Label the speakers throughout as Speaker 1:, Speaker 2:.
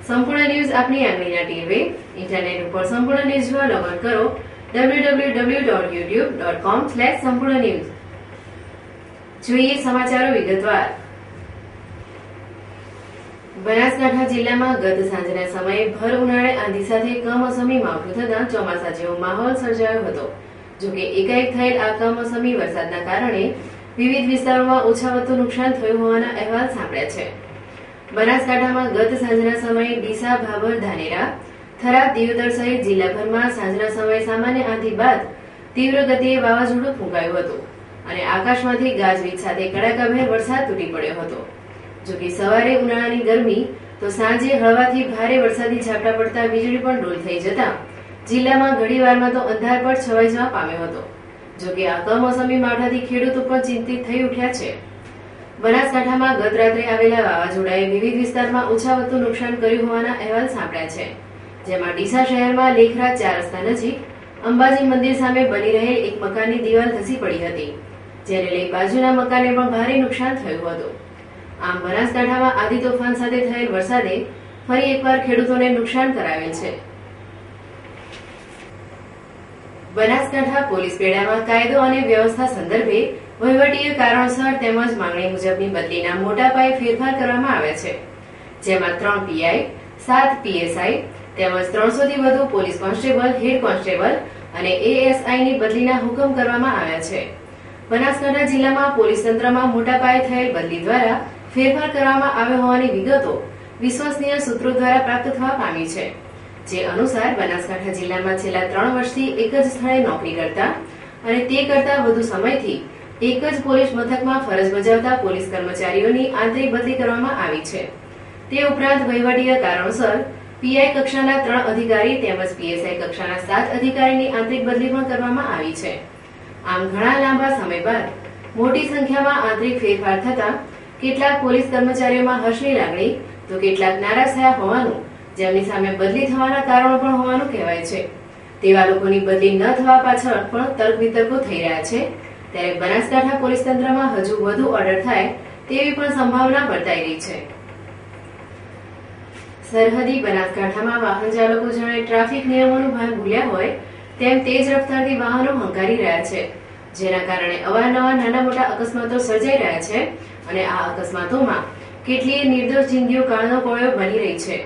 Speaker 1: સંપૂર્ણ ન્યૂઝ આપની આંગળીના ટીવી ઇન્ટરનેટ ઉપર સંપૂર્ણ ન્યૂઝમાં લોગ ઓન કરો www.youtube.com/સંપૂર્ણ ન્યૂઝ। જોઈએ સમાચારો વિગતવાર। બનાસકાંઠા જિલ્લામાં ગત સાંજના સમયે ભર ઉનાળે આંધી સાથે કમોસમી માવઠું થતાં ચોમાસા જેવો માહોલ સર્જાયો હતો। જોકે એકાએક થયેલ આ કમોસમી વરસાદના કારણે વિવિધ વિસ્તારોમાં ઓછા વધુ નુકસાન થયું હોવાના અહેવાલ સાંપડ્યા છે। બનાસકાંઠામાં ગત સાંજના સમયે ડીસા, ભાભર, ધાનેરા, થરાદ, દિયોદર સહિત જિલ્લાભરમાં સાંજના સમયે સામાન્ય આંધી બાદ તીવ્ર ગતિએ વાવાઝોડું ફૂંકાયું હતું અને આકાશમાંથી ગાજવીજ સાથે કડાકાભેર વરસાદ તૂટી પડ્યો હતો। જોકે સવારે ઉનાળાની ગરમી તો સાંજે હળવાથી ભારે વરસાદી ઝાપટા પડતા વીજળી પણ ડોલ થઈ જતા જિલ્લામાં ઘડીવારમાં તો અંધારપટ છવાઈ જવા પામ્યો હતો। જોકે આ કમોસમી માવઠાથી ખેડૂતો પણ ચિંતિત થઈ ઉઠ્યા છે। બનાસકાંઠામાં ગત રાત્રે આવેલા વાવાઝોડાએ વિવિધ વિસ્તારમાં ઓછા વધુ નુકસાન કર્યું હોવાના અહેવાલ સાંપડ્યા છે। જેમાં ડીસા શહેરમાં લેખરાજ 4 રસ્તા નજીક અંબાજી મંદિર સામે બની રહેલ એક મકાનની દિવાલ ધસી પડી હતી, જેને લઈ બાજુના મકાનને પણ ભારે નુકસાન થયું હતું। આમ બનાસકાંઠામાં આંધી તોફાન સાથે થયેલ વરસાદે ફરી એકવાર ખેડૂતોને નુકસાન કરાવેલ છે। બનાસકાંઠા પોલીસ બેડામાં કાયદો અને વ્યવસ્થા સંદર્ભે વહીવટીય કારણોસર તેમજ માંગણી મુજબની બદલીના મોટા પાયે ફેરફાર કરવામાં આવ્યા છે। જેમાં 3 પીઆઈ, 7 પીએસઆઈ તેમજ 300 થી વધુ પોલીસ કોન્સ્ટેબલ, હેડ કોન્સ્ટેબલ અને એએસઆઈની બદલીના હુકમ કરવામાં આવ્યા છે। બનાસકાંઠા જિલ્લામાં પોલીસ તંત્રમાં મોટા પાયે થયેલ બદલી દ્વારા ફેરફાર કરવામાં આવ્યો હોવાની વિગતો વિશ્વસનીય સૂત્રો દ્વારા પ્રાપ્ત થવા પામી છે। જે અનુસાર બનાસકાંઠા જિલ્લામાં છેલ્લા 3 વર્ષથી એક જ સ્થળે નોકરી કરતા અને તે કરતા વધુ સમયથી એક જ પોલીસ મથકમાં ફરજ બજાવતા પોલીસ કર્મચારીઓની આંતરિક બદલી કરવામાં આવી છે। તે ઉપરાંત વહીવટીય કારણોસર પીઆઈ કક્ષાના 3 અધિકારી તેમજ પીએસઆઈ કક્ષાના 7 અધિકારીની આંતરિક બદલી પણ કરવામાં આવી છે। આમ ઘણા લાંબા સમય બાદ મોટી સંખ્યામાં આંતરિક ફેરફાર થતા કેટલાક પોલીસ કર્મચારીઓમાં હર્ષની લાગણી તો કેટલાક નારાજ થયા હોવાનું, જેમની સામે બદલી થવાના કારણો પણ હોવાનું કહેવાય છે। તેવા લોકોની બદલી ન થવા પાછળ પણ તર્ક વિતર્કો થઈ રહ્યા છે। ત્યારે બનાસકાંઠા પોલીસ તંત્રમાં હજુ વધુ ઓર્ડર થાય તેવી પણ સંભાવના વર્તાઈ રહી છે। સરહદી બનાસકાંઠામાં વાહન ચાલકો જાણે ટ્રાફિક નિયમોનું ભાન ભૂલ્યા હોય તેમ તેજ રફતારથી વાહનો હંકારી રહ્યા છે, જેના કારણે અવારનવાર નાના મોટા અકસ્માતો સર્જાઈ રહ્યા છે અને આ અકસ્માતોમાં કેટલીય નિર્દોષ જિંદગીઓ કાળનો કોળિયો બની રહી છે।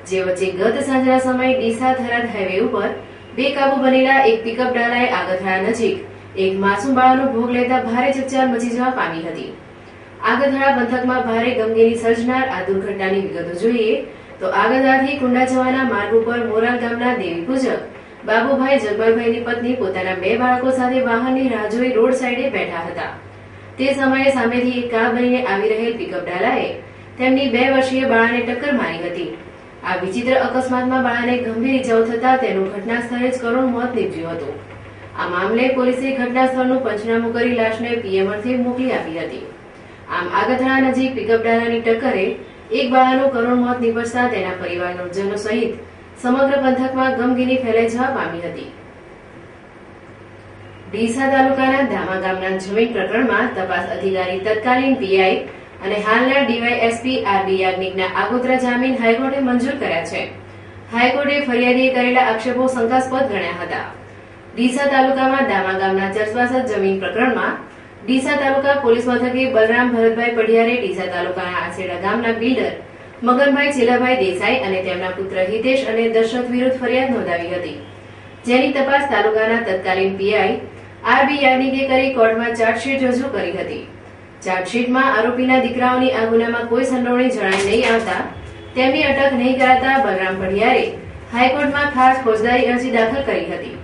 Speaker 1: જે વચ્ચે ગત સાંજના સમયે ડીસા થરાદ હાઈવે ઉપર બેકાબુ બનેલા એક પિકઅપ ડાલાએ આગથળા નજીક એક માસૂમ બાળાનો ભોગ લેતા ભારે ચકચાર મચી જવા પામી હતી। આગથળા પંથકમાં ભારે ગમગીની સર્જનાર આ દુર્ઘટનાની વિગતો જોઈએ તો આગથળાથી કુંડા જવાના માર્ગ ઉપર મોરાલ ગામના દેવી પૂજક બાબુભાઈ જગમલભાઈની પત્ની પોતાના 2 બાળકો સાથે વાહનની રાહ જોઈ રોડ સાઈડે બેઠા હતા। તે સમયે સામેથી એક કાર બનીને આવી રહેલ પિકઅપ ડાલાએ તેમની 2 વર્ષીય બાળાને ટક્કર મારી હતી। આ વિચિત્ર અકસ્માતમાં બાળાને ગંભીર ઇજાઓ થતા તેનું ઘટના સ્થળે જ કરુણ મોત નીપજ્યું હતું। આ મામલે પોલીસે ઘટના સ્થળનું પંચનામું કરી લાશને પીએમ અર્થે મોકલી આપી હતી। આમ આગથળા નજીક પિકઅપ ડાલાની ટક્કરે એક બાળાનું કરુણ મોત નીપજતા તેના પરિવારજનો સહિત સમગ્ર પંથકમાં ગમગીની ફેલાઈ જવા પામી હતી। ડીસા તાલુકાના ધામા ગામના જમીન પ્રકરણમાં તપાસ અધિકારી તત્કાલીન પીઆઈ અને હાલના ડીવાયએસપી આરબી યાજ્ઞિકના આગોતરા જામીન હાઈકોર્ટે મંજૂર કર્યા છે। હાઈકોર્ટે ફરિયાદીએ કરેલા આક્ષેપો શંકાસ્પદ ગણ્યા હતા। ડીસા તાલુકામાં ધામા ગામના ચર્ચવાસદ જમીન પ્રકરણમાં ડીસા તાલુકા પોલીસ મથકે બલરામ ભરતભાઈ પઢિયારે ડીસા તાલુકાના આસેડા ગામના બિલ્ડર મગનભાઈ ચેલાભાઈ દેસાઈ અને તેમના પુત્ર હિતેશ અને દશરથ વિરુદ્ધ ફરિયાદ નોંધાવી હતી, જેની તપાસ તાલુકાના તત્કાલીન પીઆઈ આરબી યાજ્ઞિકે કરી કોર્ટમાં ચાર્જશીટ રજૂ કરી હતી। ચાર્જશીટમાં આરોપીના દીકરાઓની આ ગુનામાં કોઈ સંડોવણી જણાઈ નહીં આવતા તેમની અટક નહીં કરાતા બલરામ પઢિયારે હાઈકોર્ટમાં ખાસ ફોજદારી અરજી દાખલ કરી હતી,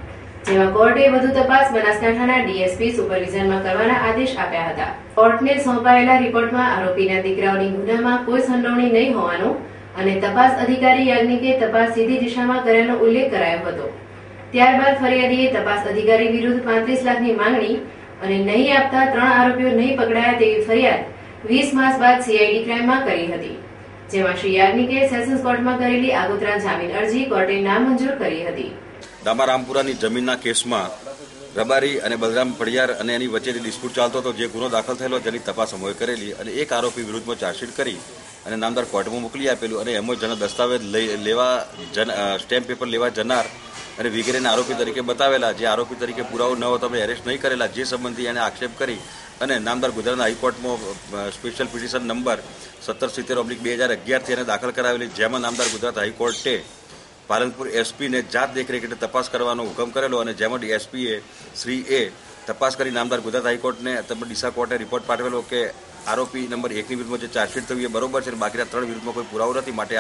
Speaker 1: જેમાં કોર્ટે વધુ તપાસ બનાસકાંઠાના ડીએસપી સુપરવિઝનમાં કરવાના આદેશ આપ્યા હતા। કોર્ટને સોંપાયેલા રિપોર્ટમાં આરોપીના દીકરાઓની ગુનામાં કોઈ સંડોવણી નહીં હોવાનો અને તપાસ અધિકારી યાજ્ઞિકે તપાસ સીધી દિશામાં કર્યાનો ઉલ્લેખ કરાયો હતો। ત્યારબાદ ફરિયાદીએ તપાસ અધિકારી વિરુદ્ધ 35 લાખની માંગણી અને નહીં આપતા 3 આરોપીઓ નહીં પકડાયા તેવી ફરિયાદ 20 માસ બાદ સીઆઈડી ક્રાઇમમાં કરી હતી, જેમાં શ્રી યાજ્ઞિકે સેશન્સ કોર્ટમાં કરેલી આગોતરા જામીન અરજી કોર્ટે નામંજૂર કરી હતી।
Speaker 2: દામારામપુરાની જમીનના કેસમાં રબારી અને બલરામ પઢિયાર અને એની વચ્ચેની ડિસ્પ્યુટ ચાલતો હતો, જે ગુનો દાખલ થયેલો જેની તપાસ અમોએ કરેલી અને એક આરોપી વિરુદ્ધમાં ચાર્જશીટ કરી અને નામદાર કોર્ટમાં મોકલી આપેલું અને એમાં જણા દસ્તાવેજ સ્ટેમ્પ પેપર લેવા જનાર અને વગેરેને આરોપી તરીકે બતાવેલા, જે આરોપી તરીકે પુરાવો ન હોય તો અમે એરેસ્ટ નહીં કરેલા, જે સંબંધી એને આક્ષેપ કરી અને નામદાર ગુજરાતના હાઈકોર્ટમાં સ્પેશિયલ પિટિશન નંબર 1770/2011 એને દાખલ કરાવેલી, જેમાં નામદાર ગુજરાત હાઈકોર્ટે પાલનપુર એસપીને જાત દેખરેખ હેઠળ તપાસ કરવાનો હુકમ કરેલો અને જેમાં એસપીએ શ્રી એ તપાસ કરી નામદાર ગુજરાત હાઈકોર્ટને ડીસા કોર્ટે રિપોર્ટ પાઠવેલો કે આરોપી નંબર 1ની વિરુદ્ધમાં જે ચાર્જશીટ થયું એ બરોબર છે, બાકીના 3 વિરુદ્ધમાં કોઈ પુરાવો નથી, માટે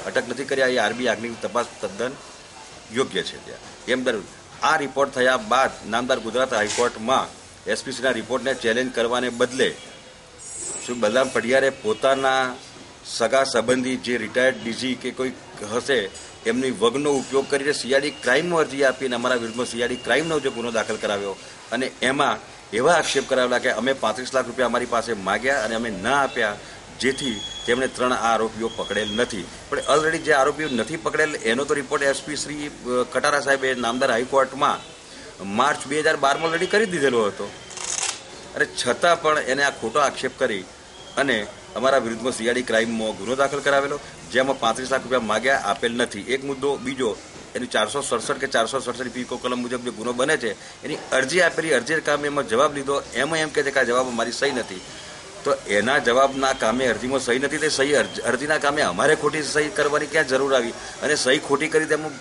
Speaker 2: અટક નથી કર્યા, એ આરબી આગની તપાસ તદ્દન યોગ્ય છે. એમ આ રિપોર્ટ થયા બાદ નામદાર ગુજરાત હાઈકોર્ટમાં એસપીસીના રિપોર્ટને ચેલેન્જ કરવાને બદલે શ્રી બલરામ પઢિયારે પોતાના સગા સંબંધી જે રિટાયર્ડ ડીજી કે કોઈ હશે એમની વગનો ઉપયોગ કરીને સીઆઈડી ક્રાઇમમાં અરજી આપીને અમારા વિરુદ્ધમાં સીઆઈડી ક્રાઇમનો જે ગુનો દાખલ કરાવ્યો અને એમાં એવા આક્ષેપ કરાવેલા કે અમે 35 લાખ રૂપિયા અમારી પાસે માગ્યા અને અમે ના આપ્યા, જેથી તેમણે 3 આરોપીઓ પકડેલ નથી. પણ ઓલરેડી જે આરોપીઓ નથી પકડેલ એનો તો રિપોર્ટ એસપી શ્રી કટારા સાહેબે નામદાર હાઈકોર્ટમાં માર્ચ 2012માં ઓલરેડી કરી દીધેલો હતો અને છતાં પણ એને આ ખોટો આક્ષેપ કરી અને અમારા વિરુદ્ધમાં સીઆઈડી ક્રાઇમમાં ગુનો દાખલ કરાવેલો, જેમાં 35 લાખ રૂપિયા માગ્યા, આપેલ નથી. એક મુદ્દો બીજો, એની 467 કે 467 પીકો કલમ મુજબ જે ગુનો બને છે એની અરજી આપેલી, અરજી કામે એમાં જવાબ લીધો, એમાં એમ કહે છે કે આ જવાબ અમારી સહી નથી. તો એના જવાબના કામે અરજીમાં સહી નથી, તે સહી અરજીના કામે અમારે ખોટી સહી કરવાની ક્યાં જરૂર આવી? અને સહી ખોટી કરી તેમાં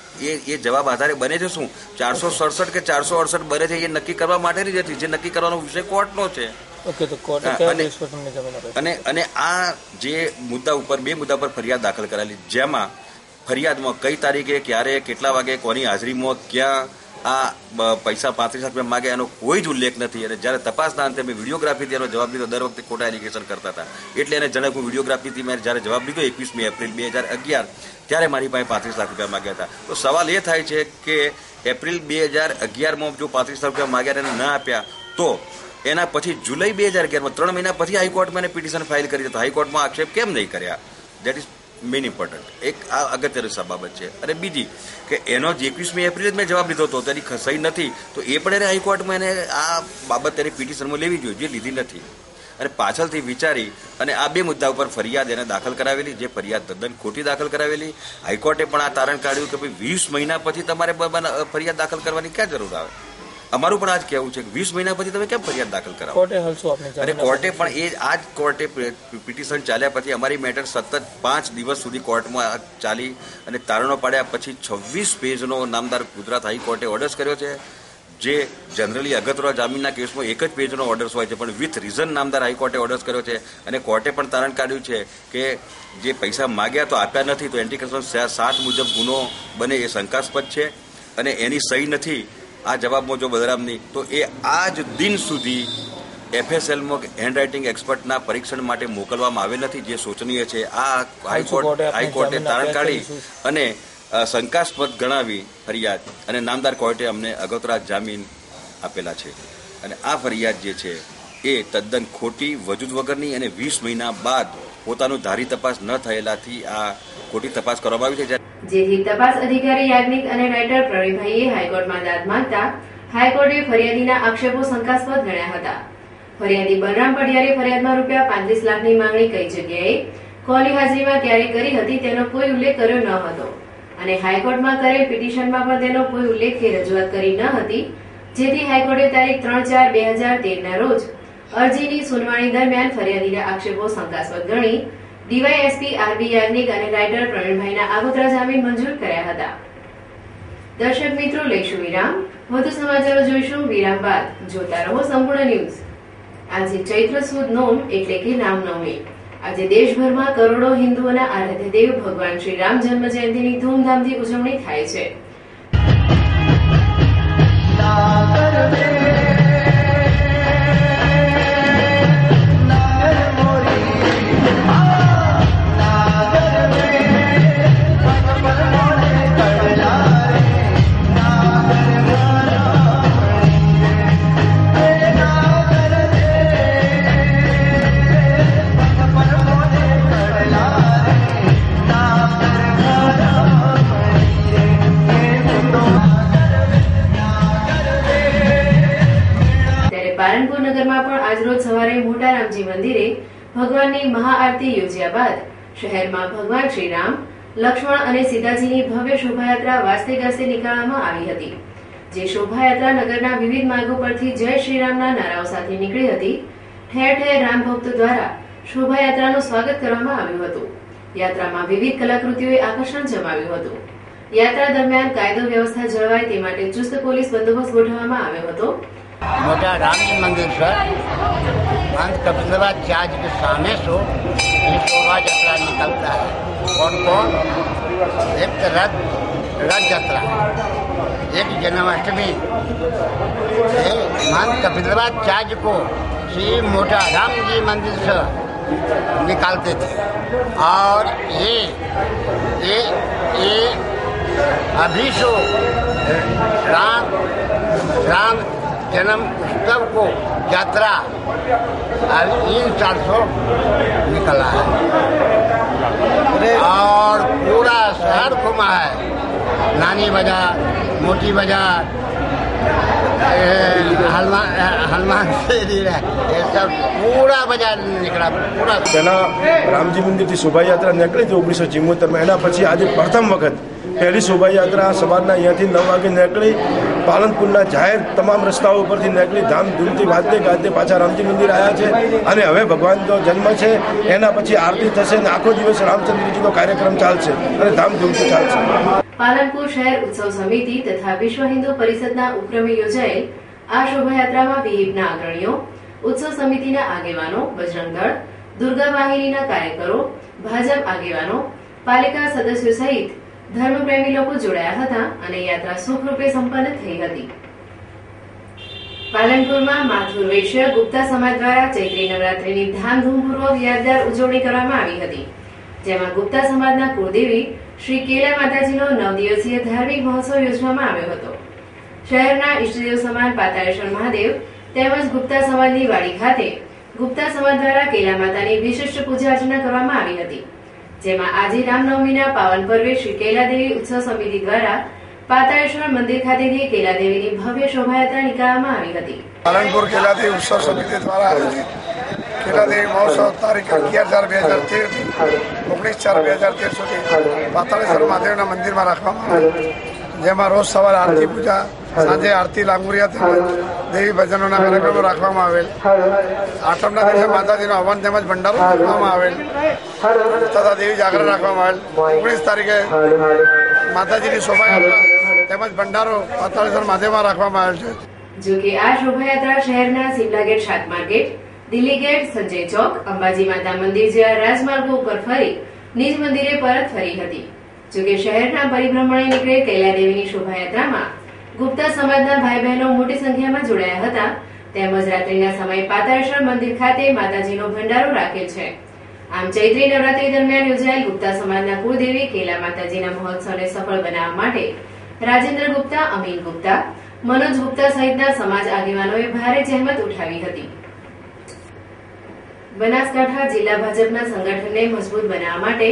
Speaker 2: એ જવાબ આધારે બને છે શું? 467 કે 468 બને છે એ નક્કી કરવા માટેની જ હતી, જે નક્કી કરવાનો વિષય કોર્ટનો છે. અને આ જે મુદ્દા ઉપર 2 મુદ્દા પર ફરિયાદ દાખલ કરાયેલી, જેમાં ફરિયાદમાં કઈ તારીખે, ક્યારે, કેટલા વાગે, કોની હાજરીમાં, ક્યાં આ પૈસા 35 લાખ રૂપિયા માગે એનો કોઈ જ ઉલ્લેખ નથી. અને જ્યારે તપાસના અંતે મેં વિડીયોગ્રાફીથી એનો જવાબ લીધો, દર વખતે ખોટા એલિગેશન કરતા હતા, એટલે એને જણાવ્યું હું વિડીયોગ્રાફીથી મેં જ્યારે જવાબ લીધો 21મી એપ્રિલ 2011 ત્યારે મારી પાસે 35 લાખ રૂપિયા માગ્યા હતા. તો સવાલ એ થાય છે કે એપ્રિલ 2011માં જો 35 લાખ રૂપિયા માગ્યા એને ન આપ્યા, તો એના પછી જુલાઈ 2011માં 3 મહિના પછી હાઈકોર્ટમાં એને પિટિશન ફાઇલ કરી તો હાઈકોર્ટમાં આક્ષેપ કેમ નહીં કર્યા? That is main important. એક આ અગત્યની બાબત છે. અને બીજી કે એનો 21મી એપ્રિલે જ મેં જવાબ લીધો હતો, તેની સહી નથી, તો એ પણ એને હાઈકોર્ટમાં એને આ બાબત તેની પિટિશનમાં લેવી જોઈએ, જે લીધી નથી. અને પાછળથી વિચારી અને આ 2 મુદ્દા ઉપર ફરિયાદ એને દાખલ કરાવેલી, જે ફરિયાદ તદ્દન ખોટી દાખલ કરાવેલી. હાઈકોર્ટે પણ આ તારણ કાઢ્યું કે ભાઈ 20 મહિના પછી તમારે ફરિયાદ દાખલ કરવાની ક્યાં જરૂર આવે? અમારું પણ આજ કહેવું છે કે 20 મહિના પછી તમે કેમ ફરિયાદ દાખલ કરાવો? અને કોર્ટે પણ કોર્ટે પિટિશન ચાલ્યા પછી અમારી મેટર સતત 5 દિવસ સુધી કોર્ટમાં ચાલી અને તારણો પાડ્યા પછી 26 પેજનો નામદાર ગુજરાત હાઈકોર્ટે ઓર્ડર્સ કર્યો છે, જે જનરલી અગતરા જામીનના કેસમાં 1 જ પેજનો ઓર્ડર્સ હોય છે, પણ વિથ રીઝન નામદાર હાઈકોર્ટે ઓર્ડર્સ કર્યો છે. અને કોર્ટે પણ તારણ કાઢ્યું છે કે જે પૈસા માગ્યા તો આપ્યા નથી, તો એન્ટી કરપ્શન 7 મુજબ ગુનો બને એ શંકાસ્પદ છે અને એની સહી નથી આ જવાબમાં જો બલરામની, તો એ આજ દિન સુધી એફએસએલમાં હેન્ડરાઇટિંગ એક્સપર્ટના પરીક્ષણ માટે મોકલવામાં આવેલ નથી, જે શોચનીય છે. આ હાઈકોર્ટે તારણ કાઢી અને શંકાસ્પદ ગણાવી ફરિયાદ અને નામદાર કોર્ટે અમને અગોતરા જામીન આપેલા છે. અને આ ફરિયાદ જે છે એ તદ્દન ખોટી, વજૂદ વગરની અને 20 મહિના બાદ પોતાનું ધારી તપાસ ન થયેલાથી આ ખોટી તપાસ કરવામાં આવી છે.
Speaker 1: જેથી તપાસ અધિકારી યાજ્ઞિક અને રાઇટર પ્રવીણભાઈએ હાઈકોર્ટમાં દાદ માંગતા હાઈકોર્ટે ફરિયાદીના આક્ષેપો શંકાસ્પદ ગણ્યા હતા. ફરિયાદી બલરામ પઢિયારે ફરિયાદમાં રૂપિયા 35 લાખની માંગણી કઈ જગ્યાએ, કોની હાજરીમાં ક્યારે કરી હતી તેનો કોઈ ઉલ્લેખ કર્યો ન હતો અને હાઈકોર્ટમાં કરેલ પિટિશનમાં પણ તેનો કોઈ ઉલ્લેખ કે રજૂઆત કરી ન હતી. જેથી હાઈકોર્ટે તારીખ 3/4/2013 ના રોજ અરજીની સુનાવણી દરમિયાન ફરિયાદીના આક્ષેપો શંકાસ્પદ ગણી ડીવાયએસપી આરબી યાજ્ઞિક અને રાઇટર પ્રવીણભાઈના આગોતરા જામીન મંજૂર કર્યા હતા. દર્શક મિત્રો, લઈશું વિરામ. વધુ સમાચારો જોઈશું વિરામ બાદ. જોતા રહો સંપૂર્ણ ન્યૂઝ. આજે ચૈત્ર સુદ નોમ એટલે કે રામનવમી. આજે દેશભરમાં કરોડો હિન્દુઓના આરાધ્ય દેવ ભગવાન શ્રી રામ જન્મ જયંતિની ધૂમધામથી ઉજવણી થાય છે. પાલનપુર નગરમાં પણ આજરોજ સવારે મોટા રામજી મંદિરે ભગવાનની મહાઆરતી યોજ્યા બાદ શહેરમાં ભગવાન શ્રીરામ, લક્ષ્મણ અને સીતાજીની ભવ્ય શોભાયાત્રા વાસ્તે ગાસ્તે નીકાળવામાં આવી હતી, જે શોભાયાત્રા નગરના વિવિધ માર્ગો પરથી જય શ્રીરામના નારાઓ સાથે નીકળી હતી. ઠેર ઠેર રામ ભક્તો દ્વારા શોભાયાત્રાનું સ્વાગત કરવામાં આવ્યું હતું. યાત્રામાં વિવિધ કલાકૃતિઓએ આકર્ષણ જમાવ્યું હતું. યાત્રા દરમિયાન કાયદો વ્યવસ્થા જળવાય તે માટે ચુસ્ત પોલીસ બંદોબસ્ત ગોઠવવામાં આવ્યો હતો.
Speaker 3: मोटा राम जी मंदिर से अंत कपिलवत चार्ज के सामने से ये शोभा यात्रा निकलता है. कौन कौन? एक रथ यात्रा, एक जन्माष्टमी महंत कपिलवत चार्ज को श्री मोटा राम जी मंदिर से निकालते थे. और ये अभी सो राम जन्म उत्सव को यात्रा इन 400 निकला है और पूरा शहर घुमा है. नानी बाजार, मोटी बाजार, हनुमान ये सब पूरा बाजार निकला. पूरा
Speaker 4: पहला रामजी मंदिर की शोभा यात्रा निकली थी 1974 में. एना पछी आज प्रथम वखत पहली शोभा यात्रा सवाરના અહીંયાથી 9 વાગે નીકળી પાલનપુરના જાહેર તમામ રસ્તાઓ ઉપરથી નીકળી ધામધૂમથી વાજતે ગાજતે પાછા રામજી મંદિર આવ્યા છે. અને હવે ભગવાનનો જન્મ છે, એના પછી આરતી થશે અને આખો દિવસ રામચંદ્રજીનો કાર્યક્રમ ચાલશે અને ધામધૂમથી ચાલશે.
Speaker 1: પાલનપુર શહેર ઉત્સવ સમિતિ તથા વિશ્વ હિન્દુ પરિષદના ઉપક્રમે યોજાયેલ આ શોભાયાત્રામાં વિહિપના અગ્રણીઓ, ઉત્સવ સમિતિના આગેવાનો, બજરંગ દળ, દુર્ગા વાહિનીના કાર્યકરો, ભાજપ આગેવાનો, પાલિકા સદસ્યો સહિત ધર્મપ્રેમી લોકો જોડાયા હતા અને યાત્રા સુખરૂપે સંપન્ન થઈ હતી. પાલનપુરમાં માથુર વૈશ્ય ગુપ્તા સમાજ દ્વારા ચૈત્રી નવરાત્રીની ધામધૂમપૂર્વક યાદગાર ઉજવણી કરવામાં આવી હતી, જેમાં ગુપ્તા સમાજના કુળદેવી શ્રી કેલા માતાજીનો 9 દિવસીય ધાર્મિક મહોત્સવ યોજવામાં આવ્યો હતો. શહેરના ઈષ્ટદેવ સમાન પાતાળેશ્વર મહાદેવ તેમજ ગુપ્તા સમાજની વાડી ખાતે ગુપ્તા સમાજ દ્વારા કેલા માતાની વિશિષ્ટ પૂજા અર્ચના કરવામાં આવી હતી, જેમાં આજે રામનવમીના પાવન પર્વે શ્રી કેલાદેવી ઉત્સવ સમિતિ દ્વારા પાતાળેશ્વર મંદિર ખાતેથી કેલાદેવીની ભવ્ય શોભાયાત્રા નીકાળવામાં આવી હતી.
Speaker 5: પાલનપુર કેલાદેવી ઉત્સવ સમિતિ દ્વારા આયોજિત કેલાદેવી મહોત્સવ તારીખ 11/4/2013 19/4/2013 સુધી પાતાળેશ્વર મહાદેવના મંદિરમાં રાખવામાં આવે, જેમાં રોજ સવારે આરતી પૂજા, સાંજે આરતી લાંગુરિયા તેમજ દેવી ભજનોના કાર્યક્રમો રાખવામાં આવેલ. આઠમના દિવસે માતાજીનો હવન તેમજ ભંડારો રાખવામાં આવેલ તથા દેવી જાગરણ રાખવામાં આવેલ. 19 તારીખે માતાજીની શોભાયાત્રા તેમજ ભંડારો પાતાળેશ્વર મહાદેવમાં રાખવામાં આવેલ છે.
Speaker 1: જો કે આ શોભાયાત્રા શહેરના સિમલા ગેટ, શાક માર્કેટ, દિલ્હી ગેટ, સંજય ચોક, અંબાજી માતા મંદિર જેવા રાજમાર્ગો ઉપર ફરી નિજ મંદિરે પરત ફરી હતી. જો કે શહેરના પરિભ્રમણે નીકળેલ કૈલાદેવીની શોભાયાત્રામાં ગુપ્તા સમાજના ભાઈ બહેનો મોટી સંખ્યામાં જોડાયા હતા, તેમજ રાત્રિના સમયે પાતાળેશ્વર મંદિર ખાતે માતાજીનો ભંડારો રાખેલ છે. આમ ચૈત્રી નવરાત્રી દરમિયાન યોજાયેલ ગુપ્તા સમાજના કુળદેવી કેલા માતાજીના મહોત્સવને સફળ બનાવવા માટે રાજેન્દ્ર ગુપ્તા, અમીન ગુપ્તા, મનોજ ગુપ્તા સહિતના સમાજ આગેવાનોએ ભારે જહેમત ઉઠાવી હતી. બનાસકાંઠા જિલ્લા ભાજપના સંગઠનને મજબૂત બનાવવા માટે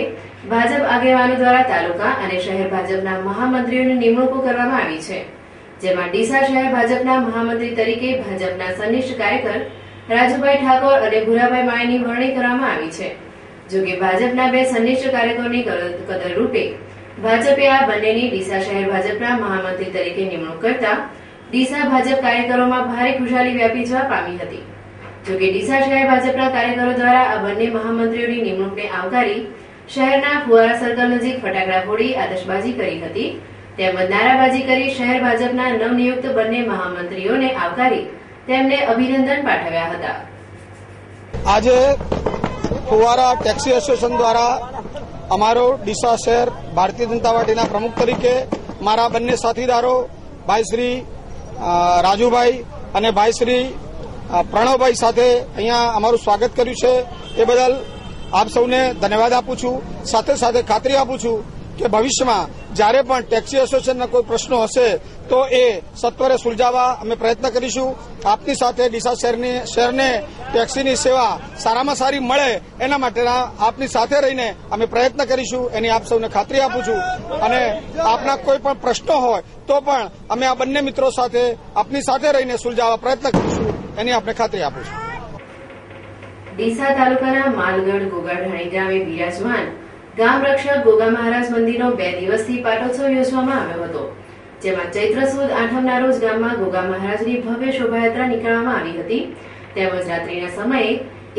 Speaker 1: ભાજપ આગેવાનો દ્વારા તાલુકા અને શહેર ભાજપના મહામંત્રીઓની નિમણૂકો કરવામાં આવી છે, જેમાં ડીસા શહેર ભાજપના મહામંત્રી તરીકે ભાજપના સનિષ્ઠ કાર્યકર રાજુભાઈ ઠાકોર અને ભૂરાભાઈ માળીની વરણી કરવામાં આવી છે. જોકે ભાજપના બે સનિષ્ઠ કાર્યકરોની કદર રૂપે ભાજપે આ બંનેની ડીસા શહેર ભાજપના મહામંત્રી તરીકે નિમણૂક કરતા ડીસા ભાજપ કાર્યકરોમાં ભારે ખુશાલી વ્યાપી જવા પામી હતી. જોકે ડીસા શહેર ભાજપના કાર્યકરો દ્વારા આ બંને મહામંત્રીઓની નિમણૂકને આવકારી શહેરના ફુવારા સર્કલ નજીક ફટાકડા ફોડી આતશબાજી કરી હતી, તેમજ નારાબાજી કરી શહેર ભાજપના નવનિયુક્ત બંને મહામંત્રીઓને આવકારી તેમને અભિનંદન પાઠવ્યા હતા.
Speaker 6: આજે ફુવારા ટેક્સી એસોસિએશન દ્વારા અમારો ડીસા શહેર ભારતીય જનતા પાર્ટીના પ્રમુખ તરીકે મારા બંને સાથીદારો ભાઈ શ્રી રાજુભાઈ અને ભાઈ શ્રી પ્રણવભાઈ સાથે અહીંયા અમારું સ્વાગત કર્યું છે. એ બદલ આપ સૌને ધન્યવાદ આપું છું. સાથે સાથે ખાતરી આપું છું કે ભવિષ્યમાં જ્યારે પણ ટેક્સી એસોસિએશનના કોઈ પ્રશ્નો હશે તો એ સત્વરે સુલઝાવવા અમે પ્રયત્ન કરીશું. આપની સાથે ડીસા શહેરને ટેક્સીની સેવા સારામાં સારી મળે એના માટેના આપની સાથે રહીને અમે પ્રયત્ન કરીશું, એની આપ સૌને ખાતરી આપું છું. અને આપના કોઈ પણ પ્રશ્નો હોય તો પણ અમે આ બંને મિત્રો સાથે આપની સાથે રહીને સુલઝાવવા પ્રયત્ન કરીશું, એની આપને ખાતરી આપું છું.
Speaker 1: ડીસા તાલુકાના માલગઢ ગોગાઢાણી ગામે બિરાજમાન ગામ રક્ષક ગોગા મહારાજ મંદિરનો 2 દિવસથી પાટોત્સવ યોજવામાં આવ્યો હતો, જેમાં ચૈત્ર સુદ આઠમના રોજ ગામમાં ગોગા મહારાજની ભવ્ય શોભાયાત્રા નીકળવામાં આવી હતી, તેમજ રાત્રિના સમયે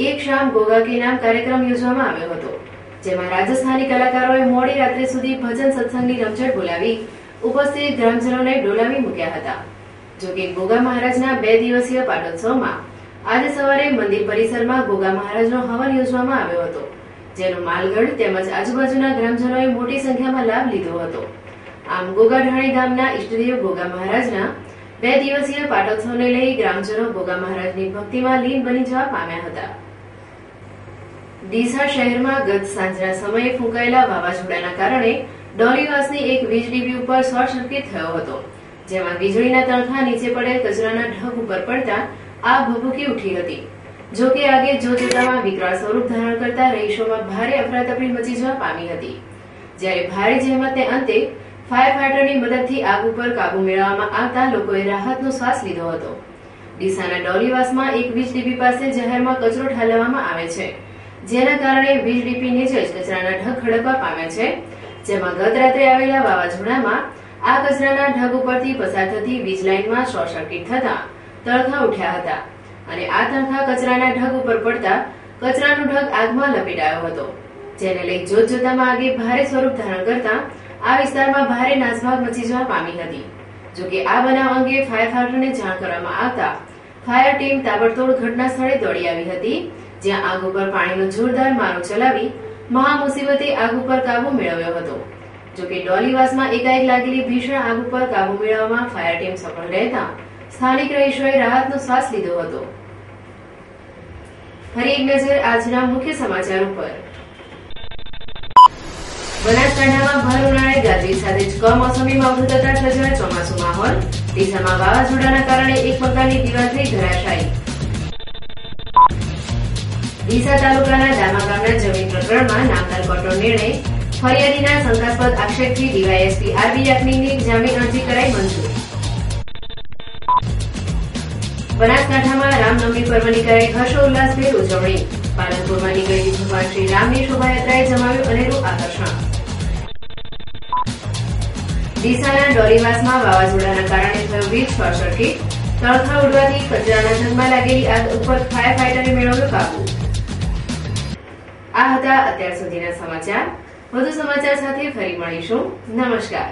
Speaker 1: એક શામ ગોગા કે નામ કાર્યક્રમ યોજવામાં આવ્યો હતો, જેમાં રાજસ્થાની કલાકારોએ મોડી રાત્રે સુધી ભજન સત્સંગની રમઝટ બોલાવી ઉપસ્થિત ગ્રામજનોને ડોલાવી મૂક્યા હતા. જોકે ગોગા મહારાજના 2 દિવસીય પાટોત્સવમાં આજે સવારે મંદિર પરિસરમાં ગોગા મહારાજનો હવન યોજવામાં આવ્યો હતો, જેનો માલગઢ તેમજ આજુબાજુના ગ્રામજનોએ મોટી સંખ્યામાં લાભ લીધો હતો. આમ ગોગાઢાણી ગામના ઈષ્ટદેવ ગોગા મહારાજના 2 દિવસીય પાટોત્સવને લઈ ગ્રામજનો ગોગા મહારાજની ભક્તિમાં લીન બની જવા પામ્યા હતા. ડીસા શહેરમાં ગત સાંજના સમયે ફૂંકાયેલા વાવાઝોડાના કારણે ડોલીવાસની એક વીજ ડીપી ઉપર શોર્ટ સર્કિટ થયો હતો, જેમાં વીજળીના તણખા નીચે પડેલ કચરાના ઢગ ઉપર પડતા આગ ભભૂકી ઉઠી હતી. જોકે આગે જોતજોતામાં વિકરાળ સ્વરૂપ ધારણ કરતા રહીશોમાં ભારે અફરાતફરી મચી જવા પામી હતી, જ્યારે ભારે જહેમતને અંતે ફાયર ફાઈટરની મદદથી આગ ઉપર કાબુ મેળવવામાં આવતા લોકોએ રાહતનો શ્વાસ લીધો હતો. ડીસાના ડોલીવાસમાં એક વીજ ડીપી પાસે જાહેરમાં કચરો ઠાલવવામાં આવે છે, જેના કારણે વીજ ડીપી નીચે જ કચરાના ઢગ ખડકવા પામ્યા છે, જેમાં ગત રાત્રે આવેલા વાવાઝોડામાં આ કચરાના ઢગ ઉપરથી પસાર થતી વીજ લાઇનમાં શોર્ટ સર્કિટ થતા તણખા ઉઠ્યા હતા અને આ તણખા કચરાના ઢગ ઉપર પડતા કચરાનો ઢગ આગમાં લપેટાયો હતો, જેને લઈ જોતજોતામાં આગે ભારે સ્વરૂપ ધારણ કરતા આ વિસ્તારમાં ભારે નાસભાગ મચી જવા પામી હતી. જોકે આ બનાવ અંગે ફાયર ફાઈટરને જાણ કરવામાં આવતા ફાયર ટીમ તાબડતોડ ઘટના સ્થળે દોડી આવી હતી, જ્યાં આગ ઉપર પાણીનો જોરદાર મારો ચલાવી મહા મુસીબતે આગ ઉપર કાબુ મેળવ્યો હતો. જોકે ડોલીવાસમાં એકાએક લાગેલી ભીષણ આગ ઉપર કાબુ મેળવવામાં ફાયર ટીમ સફળ રહેતા સ્થાનિક રહીશોએ રાહતનો શ્વાસ લીધો હતો. ફરી એક નજર આજના મુખ્ય સમાચાર ઉપર. બનાસકાંઠામાં ભર ઉનાળે ગાજવીજ સાથે જ કમોસમી માવઠું થતા સર્જાયો ચોમાસુ માહોલ. ડીસામાં વાવાઝોડાના કારણે એક મકાનની દિવાલ થઈ ધરાશાયી. ડીસા તાલુકાના દામા ગામના જમીન પ્રકરણમાં નામદાર કોર્ટનો નિર્ણય. ફરિયાદીના શંકાસ્પદ આક્ષેપથી ડીવાયએસપી આરબી યાજ્ઞિકની જામીન અરજી કરાઈ મંજૂર. બનાસકાંઠામાં રામનવમી પર્વની કરાઈ હર્ષોલ્લાસભેર ઉજવણી. પાલનપુરમાં નીકળેલી ભગવાન શ્રી રામની શોભાયાત્રાએ જમાવ્યું અનેરું આકર્ષણ. ડીસાના ડોલીવાસમાં વાવાઝોડાના કારણે થયો વીજ શોર્ટ સર્કિટ. તણખા ઉડવાથી કચરાના ઢગમાં લાગેલી આગ ઉપર ફાયર ફાઈટરે મેળવ્યો કાબુ. આ હતા અત્યાર સુધીના સમાચાર. વધુ સમાચાર સાથે ફરી મળીશું. નમસ્કાર.